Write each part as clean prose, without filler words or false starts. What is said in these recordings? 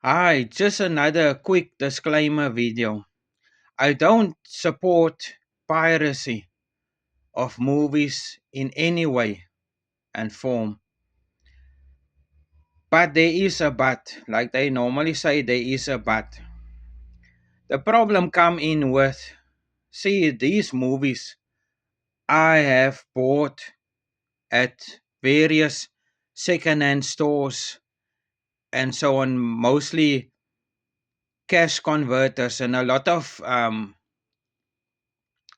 Hi, just another quick disclaimer video. I don't support piracy of movies in any way and form. But there is a but. Like they normally say, there is a but. The problem come in with, see, these movies I have bought at various second-hand stores and so on, mostly cash converters and a lot of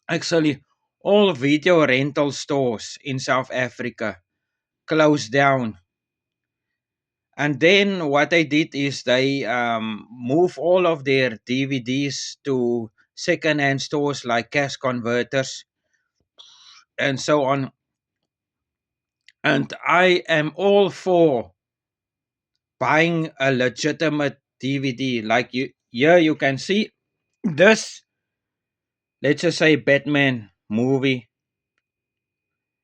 actually, all video rental stores in South Africa closed down. And then what they did is they move all of their DVDs to second-hand stores like cash converters and so on. And I am all for buying a legitimate DVD. Like here you can see this, let's just say Batman movie.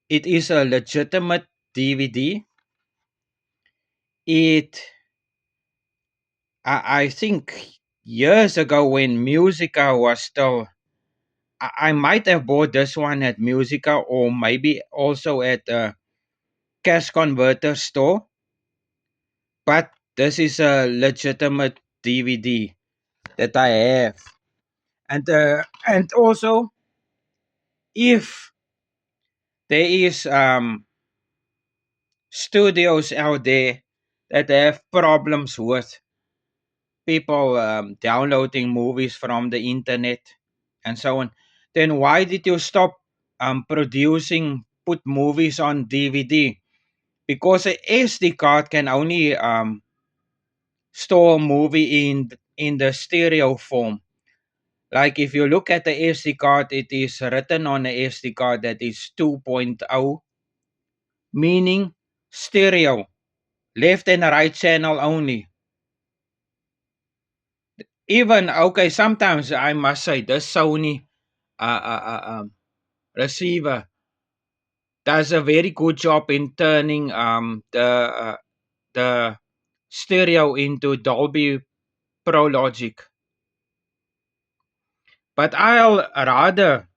It is a legitimate DVD. It I think years ago when Musica was still, I might have bought this one at Musica or maybe also at a cash converter store, but this is a legitimate DVD that I have. And also, if there is studios out there that have problems with people downloading movies from the internet and so on, then why did you stop put movies on DVD? Because a SD card can only store a movie in the stereo form. Like if you look at the SD card, it is written on the SD card that is 2.0, meaning stereo, left and right channel only. Even okay, sometimes I must say the Sony receiver does a very good job in turning the stereo into Dolby Pro Logic. But I'll rather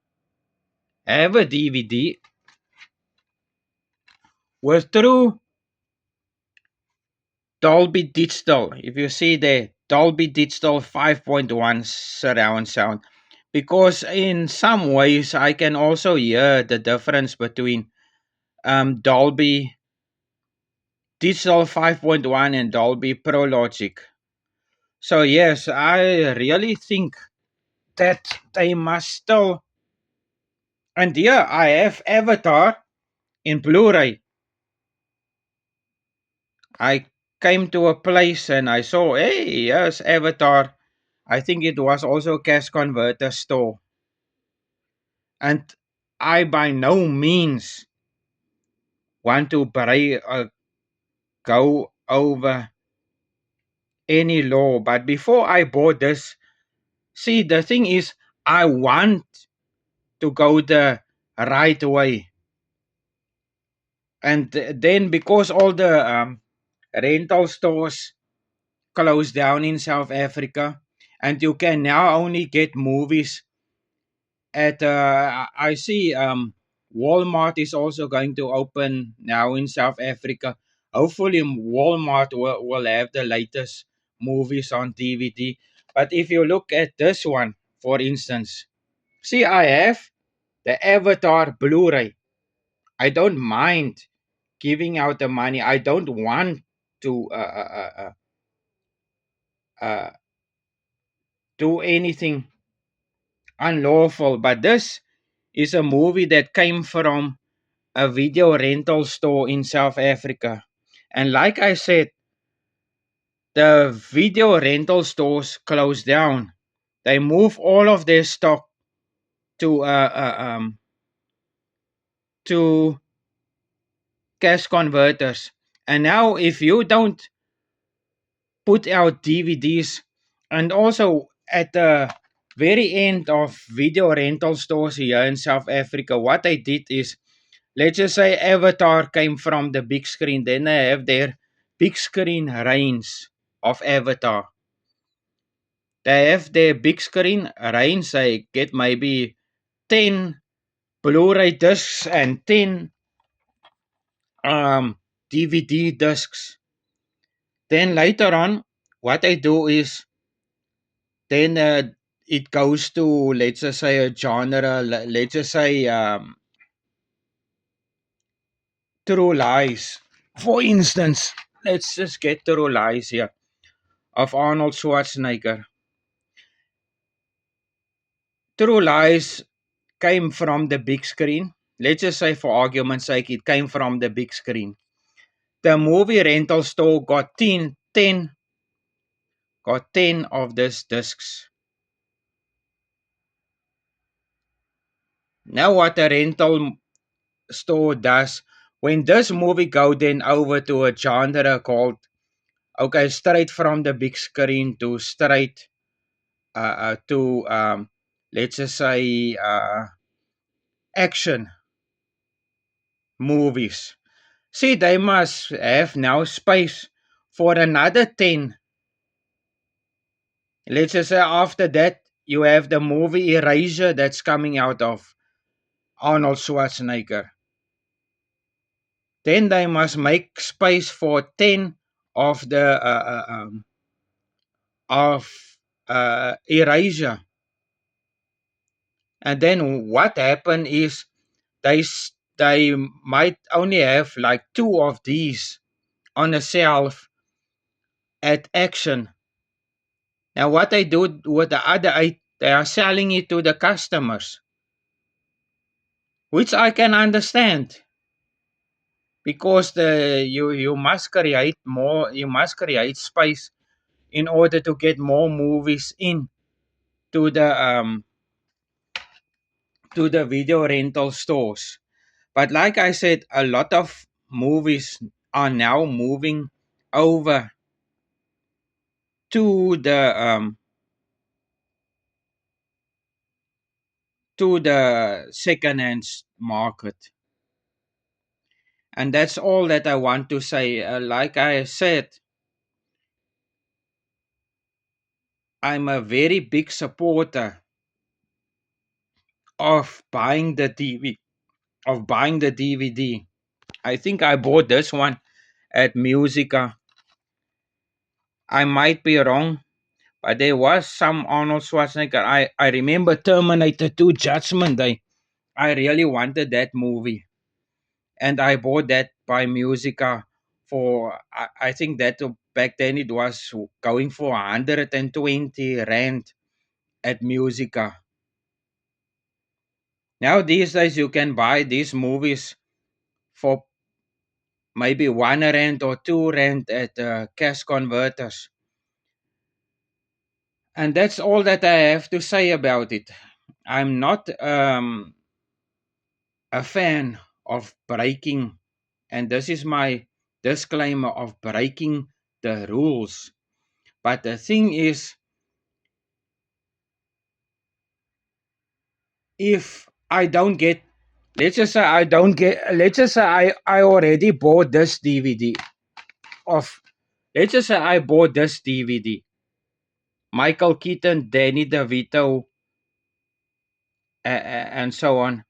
have a DVD with true Dolby Digital. If you see the Dolby Digital 5.1 surround sound, because in some ways I can also hear the difference between Dolby Digital 5.1 and Dolby Pro Logic. So yes, I really think that they must still. And yeah, I have Avatar in Blu-ray. I came to a place and I saw, hey, yes, Avatar. I think it was also a cash converter store. And I by no means want to go over any law. But before I bought this, see, the thing is, I want to go the right way. And then because all the rental stores closed down in South Africa, and you can now only get movies at I see Walmart is also going to open now in South Africa. Hopefully Walmart will have the latest movies on DVD. But if you look at this one, for instance, see, I have the Avatar Blu-ray. I don't mind giving out the money. I don't want to uh, do anything unlawful. But this is a movie that came from a video rental store in South Africa. And like I said, the video rental stores closed down. They move all of their stock to to cash converters. And now, if you don't put out DVDs, and also at the very end of video rental stores here in South Africa, what they did is, let's just say Avatar came from the big screen, then they have their big screen range. of Avatar. They have their big screen range. They get maybe 10 Blu-ray discs and 10 DVD discs. Then later on, what I do is then it goes to, let's just say, a genre. Let's just say True Lies. For instance, let's just get True Lies here of Arnold Schwarzenegger. True Lies came from the big screen. Let's just say, for argument's sake, it came from the big screen. The movie rental store got 10 of these discs. Now, what a rental store does, when this movie go then over to a genre called, okay, straight from the big screen to straight to let's just say action movies. See, they must have now space for another 10. Let's just say after that, you have the movie Erasure that's coming out of Arnold Schwarzenegger. Then they must make space for 10 of the of Erasure. And then what happened is they might only have like two of these on a shelf at Action. Now what they do with the other eight, they are selling it to the customers, which I can understand, because you must create more, you must create space in order to get more movies in to the video rental stores. But like I said, a lot of movies are now moving over to the second-hand market. And that's all that I want to say. Like I said, I'm a very big supporter of buying the TV, of buying the DVD. I think I bought this one at Musica. I might be wrong, but there was some Arnold Schwarzenegger. I remember Terminator 2 Judgment Day. I really wanted that movie, and I bought that by Musica for, I think that back then it was going for 120 rand at Musica. Now these days you can buy these movies for maybe 1 rand or 2 rand at cash converters. And that's all that I have to say about it. I'm not a fan of breaking, and this is my disclaimer, of breaking the rules. But the thing is, if I don't get, let's just say I don't get, let's just say I already bought this DVD of, let's just say I bought this DVD. Michael Keaton, Danny DeVito, and so on.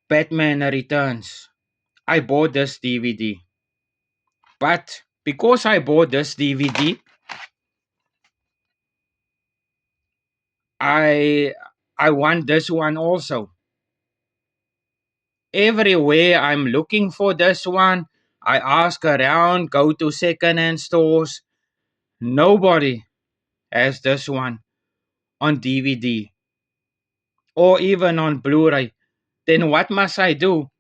Batman Returns. I bought this DVD. But because I bought this DVD, I I want this one also. Everywhere I'm looking for this one, I ask around, go to second-hand stores. Nobody has this one on DVD or even on Blu-ray. Then what must I do?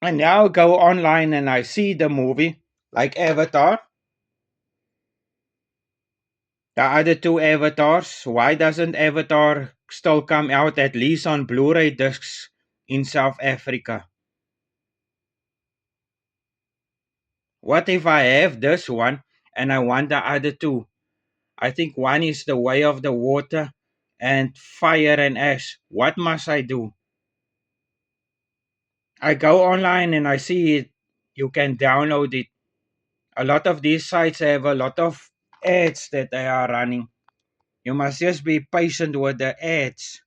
I now go online and I see the movie like Avatar, the other two Avatars. Why doesn't Avatar still come out at least on Blu-ray discs in South Africa? What if I have this one and I want the other two? I think one is The Way of the Water and Fire and Ash. What must I do? I go online and I see it. you can download it. A lot of these sites have a lot of ads that they are running. You must just be patient with the ads.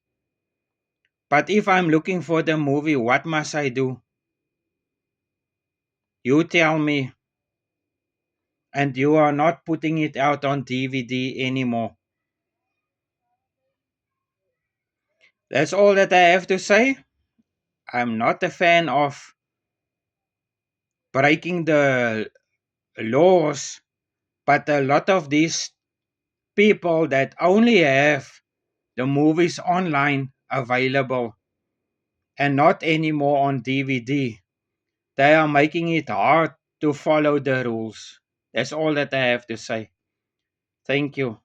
But if I'm looking for the movie, what must I do? You tell me. And you are not putting it out on DVD anymore. That's all that I have to say. I'm not a fan of breaking the laws, but a lot of these people that only have the movies online available and not anymore on DVD, they are making it hard to follow the rules. That's all that I have to say. Thank you.